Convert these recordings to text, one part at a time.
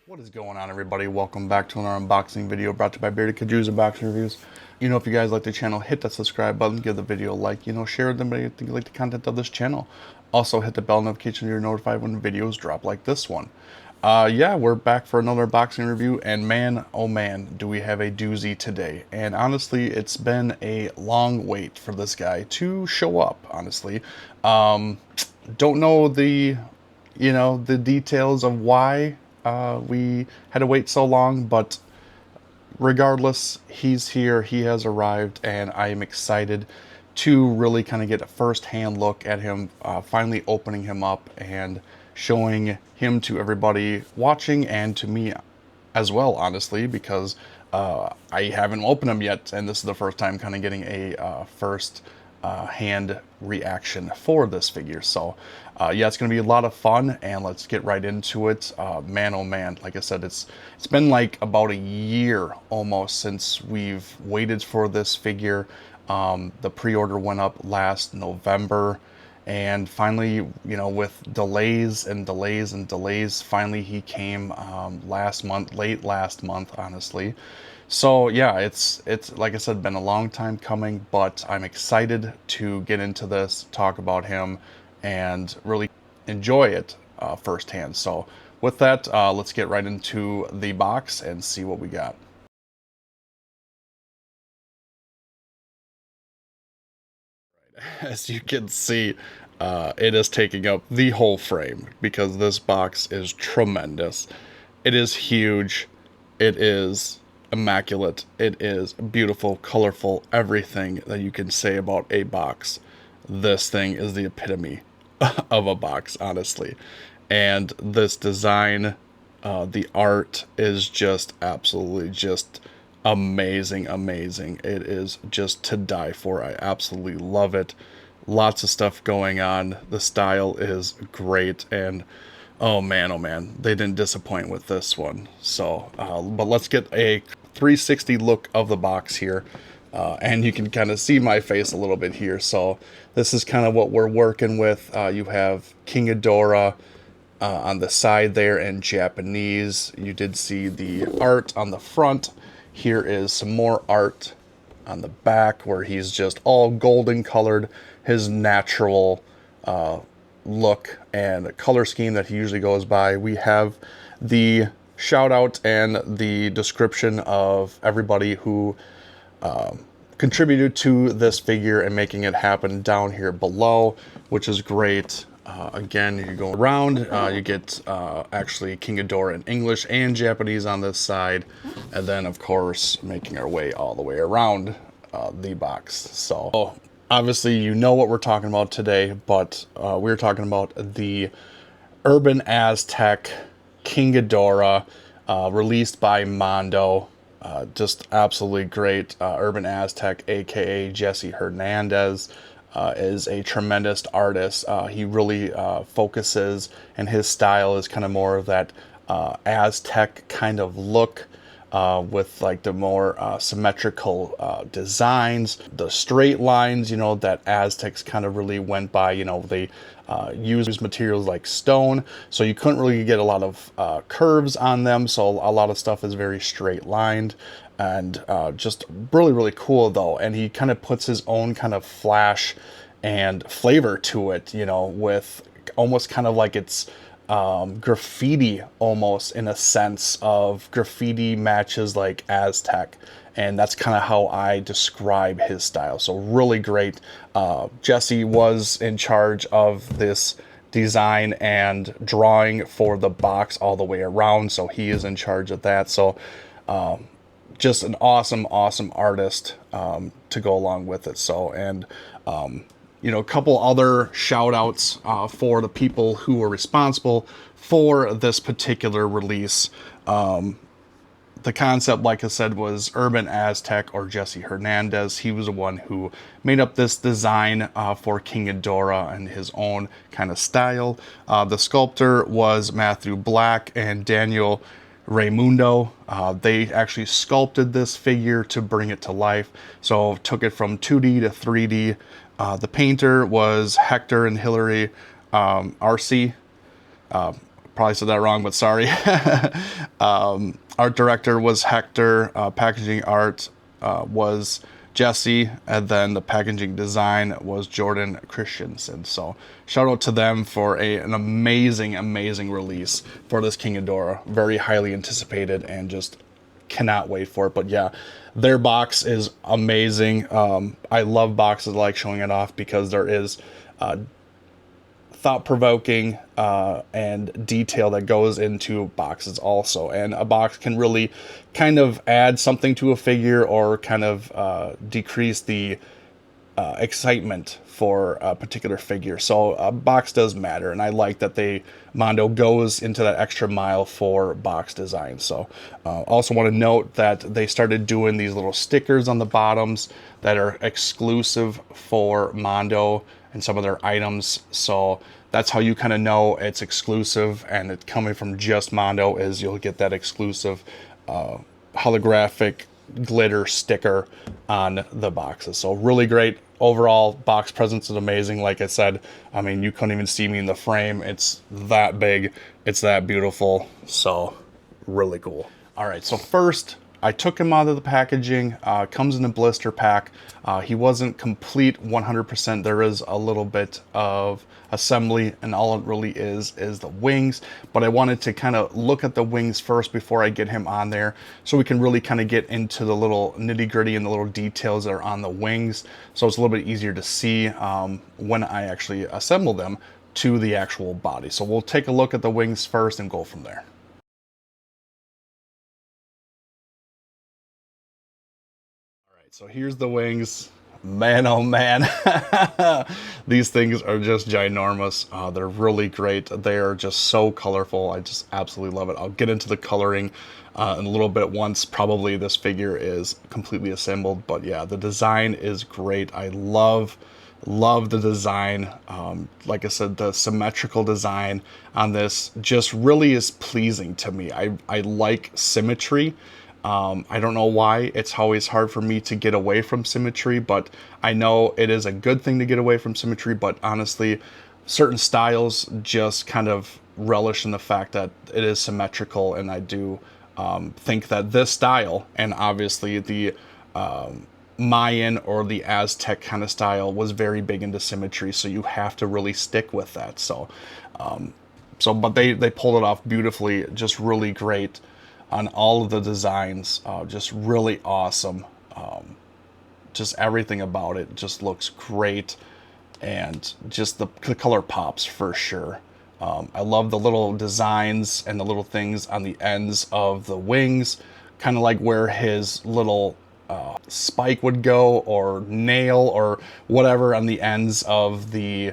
What is going on, everybody? Welcome back to another unboxing video brought to you by Bearded Kaju's Unboxing Reviews. If you guys like the channel, hit that subscribe button, give the video a like, share with anybody if you like the content of this channel. Also, hit the bell notification so you're notified when videos drop like this one. Yeah, we're back for another unboxing review, and man, oh man, do we have a doozy today. And honestly, it's been a long wait for this guy to show up, honestly. Don't know the details of why we had to wait so long, but regardless, he's here, he has arrived, and I am excited to really kind of get a first-hand look at him, finally opening him up and showing him to everybody watching and to me as well, honestly, because I haven't opened him yet, and this is the first time kind of getting a first hand reaction for this figure. So yeah, it's gonna be a lot of fun, and let's get right into it. Man, oh man, like I said, it's been like about a year almost since we've waited for this figure. The pre-order went up last November, and finally, with delays and delays and delays, finally he came late last month, honestly. So yeah, it's like I said, been a long time coming, but I'm excited to get into this, talk about him, and really enjoy it firsthand. So with that, let's get right into the box and see what we got. As you can see, it is taking up the whole frame because this box is tremendous. It is huge. It is immaculate. It is beautiful, colorful, everything that you can say about a box. This thing is the epitome of a box, honestly. And this design, the art is just absolutely just amazing, amazing. It is just to die for. I absolutely love it. Lots of stuff going on. The style is great, and oh man, they didn't disappoint with this one. So, but let's get a 360 look of the box here. And you can kind of see my face a little bit here. So this is kind of what we're working with. You have King Ghidorah on the side there in Japanese. You did see the art on the front. Here is some more art on the back where he's just all golden colored, his natural look and color scheme that he usually goes by. We have the shout out and the description of everybody who contributed to this figure and making it happen down here below, which is great. Again, you go around, you get actually King Ghidorah in English and Japanese on this side, and then of course making our way all the way around the box. So obviously you know what we're talking about today, but we're talking about the Urban Aztec King Ghidorah, released by Mondo. Just absolutely great. Urban Aztec, aka Jesse Hernandez, is a tremendous artist. He really focuses, and his style is kind of more of that Aztec kind of look, with like the more symmetrical designs, the straight lines, that Aztecs kind of really went by. They used materials like stone, so you couldn't really get a lot of curves on them, so a lot of stuff is very straight lined, and just really, really cool though. And he kind of puts his own kind of flash and flavor to it, with almost kind of like it's graffiti, almost, in a sense of graffiti matches like Aztec, and that's kind of how I describe his style. So really great. Jesse was in charge of this design and drawing for the box all the way around, so he is in charge of that. So just an awesome artist to go along with it. So, and a couple other shout outs for the people who were responsible for this particular release. The concept, like I said, was Urban Aztec, or Jesse Hernandez. He was the one who made up this design for King Ghidorah in his own kind of style. The sculptor was Matthew Black and Daniel Raimundo. They actually sculpted this figure to bring it to life, so took it from 2D to 3D. The painter was Hector and Hillary Arce. probably said that wrong, but sorry. Art director was Hector. Packaging art was Jesse, and then the packaging design was Jordan Christensen. So shout out to them for an amazing, amazing release for this King Ghidorah. Very highly anticipated, and just cannot wait for it. But yeah, their box is amazing. I love boxes like showing it off because there is thought-provoking and detail that goes into boxes also, and a box can really kind of add something to a figure or kind of decrease the excitement for a particular figure. So a box does matter, and I like that Mondo goes into that extra mile for box design. So also want to note that they started doing these little stickers on the bottoms that are exclusive for Mondo and some of their items. So that's how you kind of know it's exclusive and it's coming from just Mondo, is you'll get that exclusive holographic glitter sticker on the boxes. So really great overall. Box presence is amazing. Like I said, I mean, you couldn't even see me in the frame. It's that big, it's that beautiful. So really cool. All right, so first I took him out of the packaging. Comes in a blister pack. He wasn't complete 100%. There is a little bit of assembly, and all it really is the wings. But I wanted to kind of look at the wings first before I get him on there, so we can really kind of get into the little nitty gritty and the little details that are on the wings. So it's a little bit easier to see when I actually assemble them to the actual body. So we'll take a look at the wings first and go from there. So here's the wings. Man, oh man. These things are just ginormous. They're really great. They are just so colorful. I just absolutely love it. I'll get into the coloring in a little bit once probably this figure is completely assembled. But yeah, the design is great. I love the design. Like I said, the symmetrical design on this just really is pleasing to me. I like symmetry. I don't know why it's always hard for me to get away from symmetry, but I know it is a good thing to get away from symmetry. But honestly, certain styles just kind of relish in the fact that it is symmetrical, and I do think that this style, and obviously the Mayan or the Aztec kind of style, was very big into symmetry, so you have to really stick with that. So but they pulled it off beautifully, just really great on all of the designs. Just really awesome. Just everything about it just looks great, and just the color pops for sure. I love the little designs and the little things on the ends of the wings, kind of like where his little spike would go, or nail, or whatever on the ends of the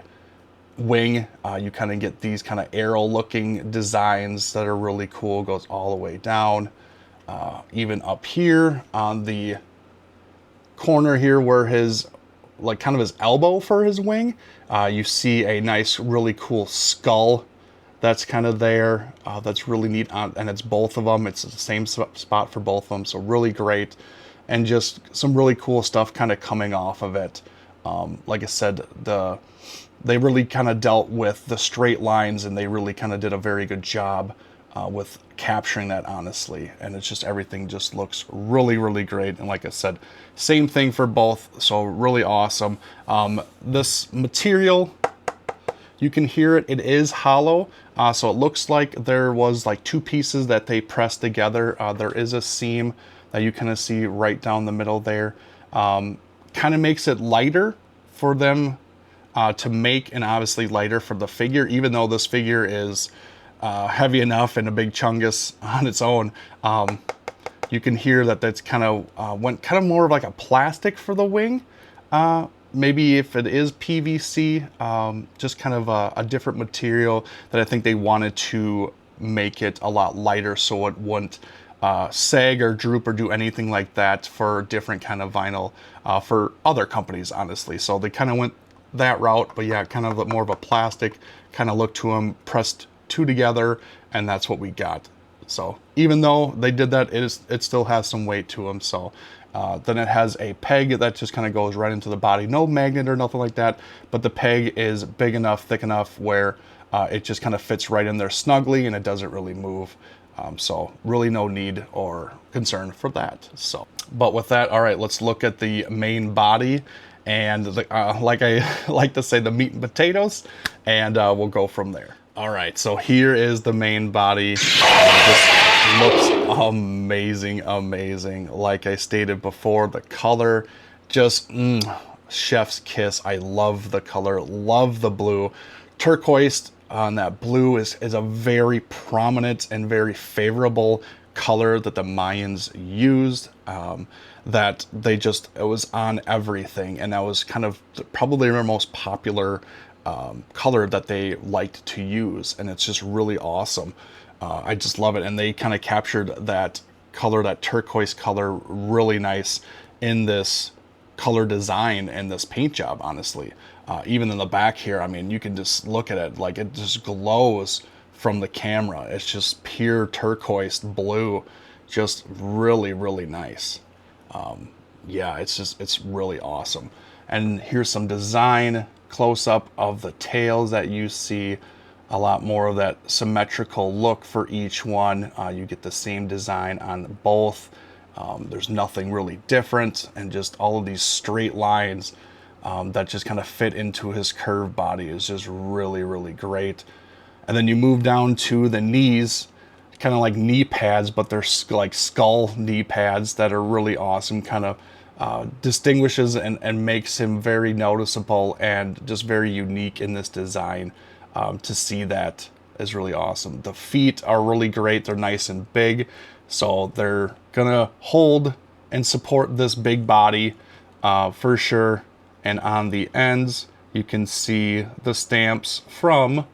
wing. You kind of get these kind of arrow looking designs that are really cool. Goes all the way down, even up here on the corner here where his, like, kind of his elbow for his wing, you see a nice really cool skull that's kind of there. That's really neat, and it's both of them. It's the same spot for both of them, so really great. And just some really cool stuff kind of coming off of it. Like I said, they really kind of dealt with the straight lines, and they really kind of did a very good job with capturing that, honestly. And it's just, everything just looks really, really great. And like I said, same thing for both, so really awesome. This material, you can hear it, it is hollow. So it looks like there was like two pieces that they pressed together. There is a seam that you kind of see right down the middle there. Kind of makes it lighter for them to make, and obviously lighter for the figure, even though this figure is heavy enough and a big chungus on its own. You can hear that that's kind of went kind of more of like a plastic for the wing. Maybe if it is PVC, just kind of a different material that I think they wanted to make it a lot lighter, so it wouldn't sag or droop or do anything like that for different kind of vinyl for other companies, honestly. So they kind of went that route, but yeah, kind of more of a plastic kind of look to them, pressed two together, and that's what we got. So even though they did that, it still has some weight to them. So then it has a peg that just kind of goes right into the body. No magnet or nothing like that, but the peg is big enough, thick enough where It just kind of fits right in there snugly, and it doesn't really move. So really no need or concern for that. So, but with that, all right, let's look at the main body, and like I like to say, the meat and potatoes, and we'll go from there. All right, so here is the main body. This looks amazing, amazing. Like I stated before, the color just chef's kiss. I love the color, love the blue. Turquoise on that blue is a very prominent and very favorable color that the Mayans used. That they just, it was on everything, and that was kind of probably their most popular color that they liked to use, and it's just really awesome. I just love it, and they kind of captured that color, that turquoise color, really nice in this color design and this paint job, honestly. Even in the back here, I mean, you can just look at it, like it just glows from the camera. It's just pure turquoise blue, just really, really nice. Yeah, it's really awesome. And here's some design close-up of the tails that you see. A lot more of that symmetrical look for each one. You get the same design on both. There's nothing really different, and just all of these straight lines that just kind of fit into his curved body is just really, really great. And then you move down to the knees, kind of like knee pads, but they're like skull knee pads that are really awesome. Kind of distinguishes and makes him very noticeable and just very unique in this design. To see that is really awesome. The feet are really great. They're nice and big, so they're gonna hold and support this big body for sure. And on the ends, you can see the stamps from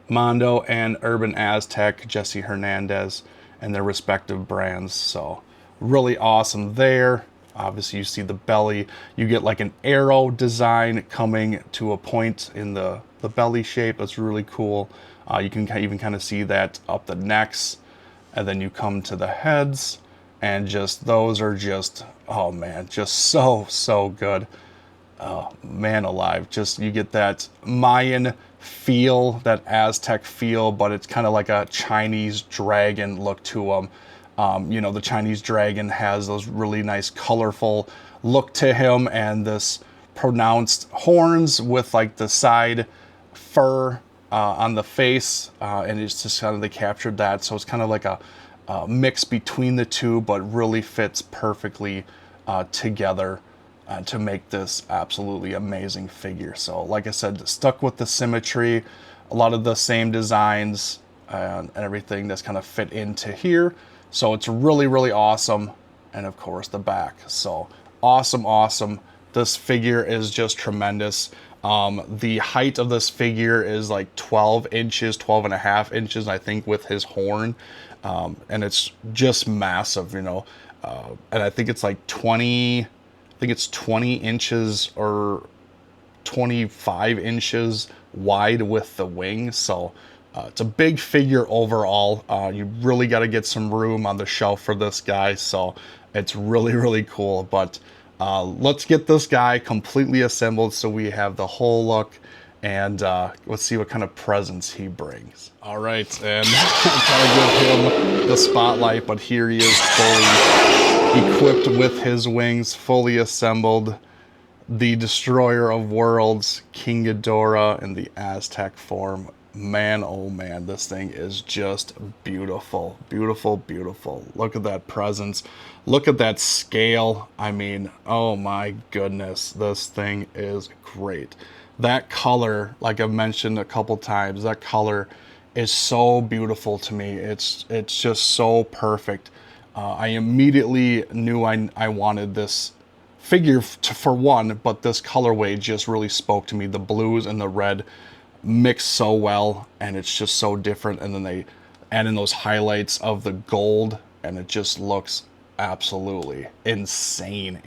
Mondo and Urban Aztec, Jesse Hernandez, and their respective brands. So really awesome there. Obviously, you see the belly. You get like an arrow design coming to a point in the belly shape. That's really cool. You can even kind of see that up the necks. And then you come to the heads. And just, those are just, oh man, just so good. Man alive. Just, you get that Mayan feel, that Aztec feel, but it's kind of like a Chinese dragon look to them. You know, the Chinese dragon has those really nice colorful look to him, and this pronounced horns with like the side fur on the face, and it's just kind of, they captured that. So it's kind of like a mix between the two, but really fits perfectly together to make this absolutely amazing figure. So like I said, stuck with the symmetry, a lot of the same designs and everything that's kind of fit into here. So it's really, really awesome. And of course the back. So awesome. This figure is just tremendous. The height of this figure is like 12 inches, 12 and a half inches, I think, with his horn. And it's just massive, you know. And I think it's like 20 inches or 25 inches wide with the wings. So it's a big figure overall. You really got to get some room on the shelf for this guy. So it's really, really cool. But let's get this guy completely assembled so we have the whole look. And let's see what kind of presents he brings. All right, and I'll kind of give him the spotlight, but here he is fully equipped with his wings, fully assembled. The Destroyer of Worlds, King Ghidorah in the Aztec form. Man, oh man, this thing is just beautiful. Beautiful. Look at that presence. Look at that scale. I mean, oh my goodness, this thing is great. That color, like I've mentioned a couple times, that color is so beautiful to me. It's just so perfect. I immediately knew I wanted this figure for one, but this colorway just really spoke to me. The blues and the red mix so well, and it's just so different. And then they add in those highlights of the gold, and it just looks absolutely insane.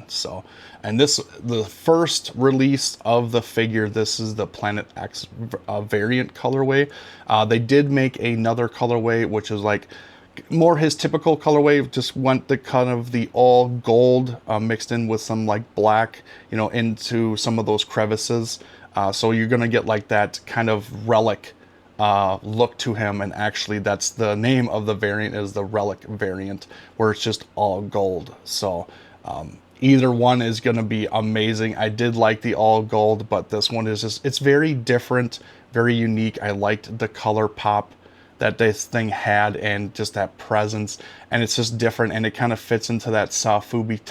So, and this, the first release of the figure, this is the Planet X variant colorway. They did make another colorway, which is like more his typical colorway, just went the kind of the all gold mixed in with some like black, you know, into some of those crevices. So you're going to get like that kind of relic look to him, and actually that's the name of the variant, is the relic variant, where it's just all gold. So either one is going to be amazing. I did like the all gold, but this one is just, it's very different, very unique. I liked the color pop that this thing had, and just that presence, and it's just different, and it kind of fits into that sofubi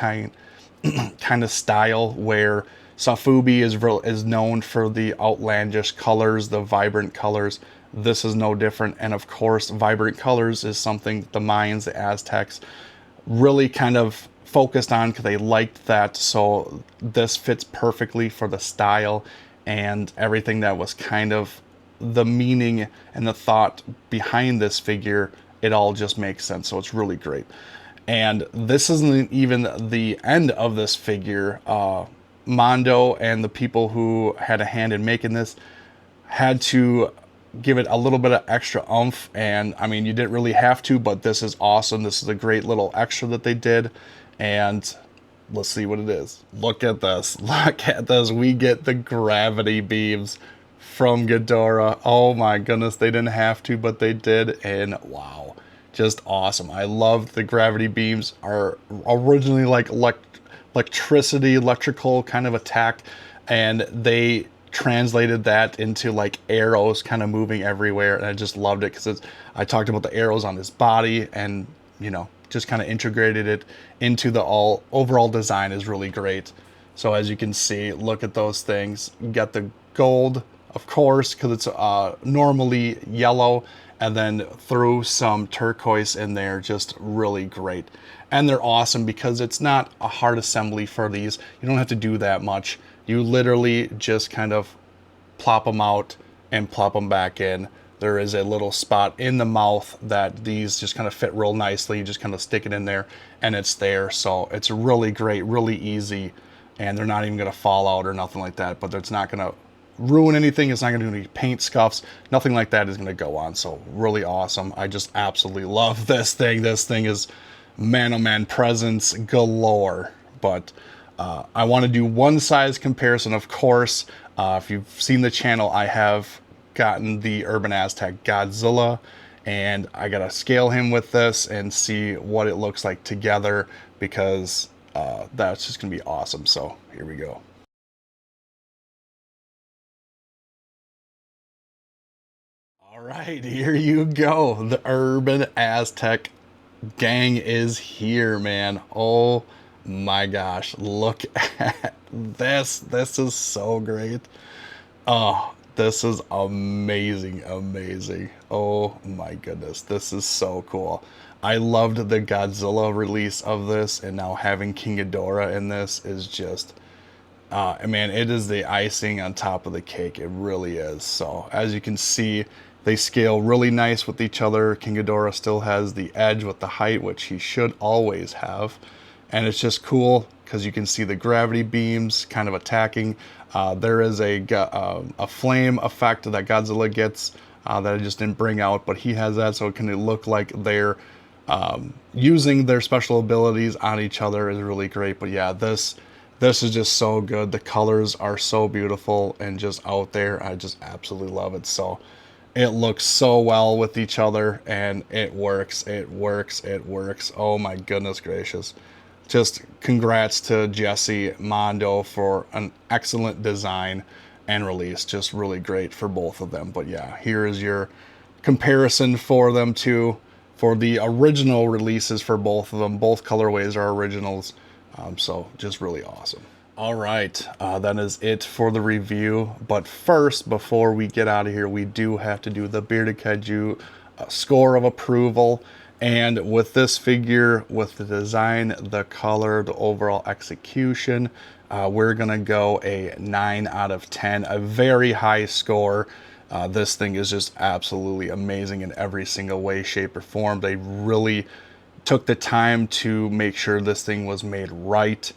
kind of style, where sofubi is known for the outlandish colors, the vibrant colors. This is no different, and of course vibrant colors is something the Mayans, the Aztecs, really kind of focused on because they liked that. So this fits perfectly for the style and everything that was kind of the meaning and the thought behind this figure. It all just makes sense, so it's really great. And this isn't even the end of this figure. Mondo and the people who had a hand in making this had to give it a little bit of extra oomph, and I mean, you didn't really have to, but this is awesome. This is a great little extra that they did, and let's see what it is. Look at this. Look at this. We get the gravity beams from Ghidorah. Oh my goodness, they didn't have to, but they did, and wow, just awesome. I love the gravity beams. Are originally like electrical kind of attack, and they translated that into like arrows kind of moving everywhere, and I just loved it because I talked about the arrows on his body, and you know, just kind of integrated it into the overall design is really great. So as you can see, look at those things. You got the gold, of course, because it's normally yellow, and then threw some turquoise in there, just really great. And they're awesome because it's not a hard assembly for these. You don't have to do that much. You literally just kind of plop them out and plop them back in. There is a little spot in the mouth that these just kind of fit real nicely. You just kind of stick it in there and it's there. So it's really great, really easy, and they're not even going to fall out or nothing like that, but it's not going to ruin anything. It's not going to do any paint scuffs. Nothing like that is going to go on. So really awesome. I just absolutely love this thing. This thing is man, oh man, presence galore. But I want to do one size comparison. Of course, if you've seen the channel, I have gotten the Urban Aztec Godzilla, and I got to scale him with this and see what it looks like together, because that's just going to be awesome. So here we go. All right, here you go. The Urban Aztec gang is here, man. Oh my gosh, look at this. This is so great. Oh, this is amazing, amazing. Oh my goodness, this is so cool. I loved the Godzilla release of this, and now having King Ghidorah in this is just, man, it is the icing on top of the cake. It really is. So as you can see, they scale really nice with each other. King Ghidorah still has the edge with the height, which he should always have. And it's just cool because you can see the gravity beams kind of attacking. There is a flame effect that Godzilla gets that I just didn't bring out, but he has that, so it can look like they're using their special abilities on each other is really great. But yeah, this is just so good. The colors are so beautiful and just out there. I just absolutely love it. So it looks so well with each other, and it works. It works. It works. Oh my goodness gracious. Just congrats to Jesse Mondo for an excellent design and release. Just really great for both of them. But yeah, here is your comparison for them too. For the original releases for both of them, both colorways are originals. So just really awesome. All right, that is it for the review. But first, before we get out of here, we do have to do the Bearded Kaiju score of approval. And with this figure, with the design, the color, the overall execution, we're going to go a 9 out of 10, a very high score. This thing is just absolutely amazing in every single way, shape, or form. They really took the time to make sure this thing was made right.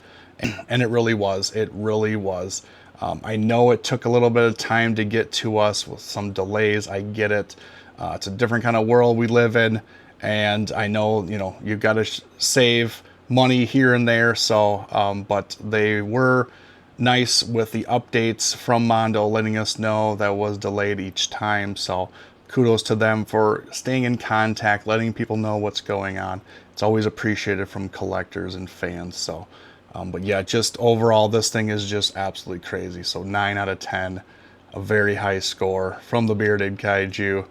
And it really was. It really was. I know it took a little bit of time to get to us with some delays. I get it. It's a different kind of world we live in. And I know, you know, you've got to save money here and there. So, but they were nice with the updates from Mondo, letting us know that was delayed each time. So kudos to them for staying in contact, letting people know what's going on. It's always appreciated from collectors and fans. So, but yeah, just overall, this thing is just absolutely crazy. So 9 out of 10, a very high score from the Bearded Kaiju.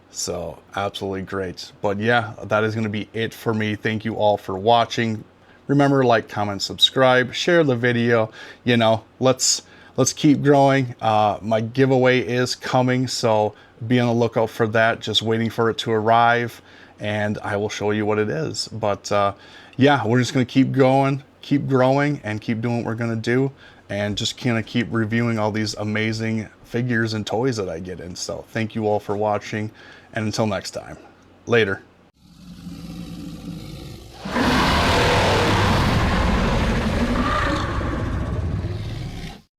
So absolutely great. But yeah, that is going to be it for me. Thank you all for watching. Remember, like, comment, subscribe, share the video. You know, let's keep growing. My giveaway is coming, so be on the lookout for that. Just waiting for it to arrive, and I will show you what it is. But yeah, we're just gonna keep going, keep growing, and keep doing what we're gonna do, and just kind of keep reviewing all these amazing figures and toys that I get in. So thank you all for watching, and until next time, later.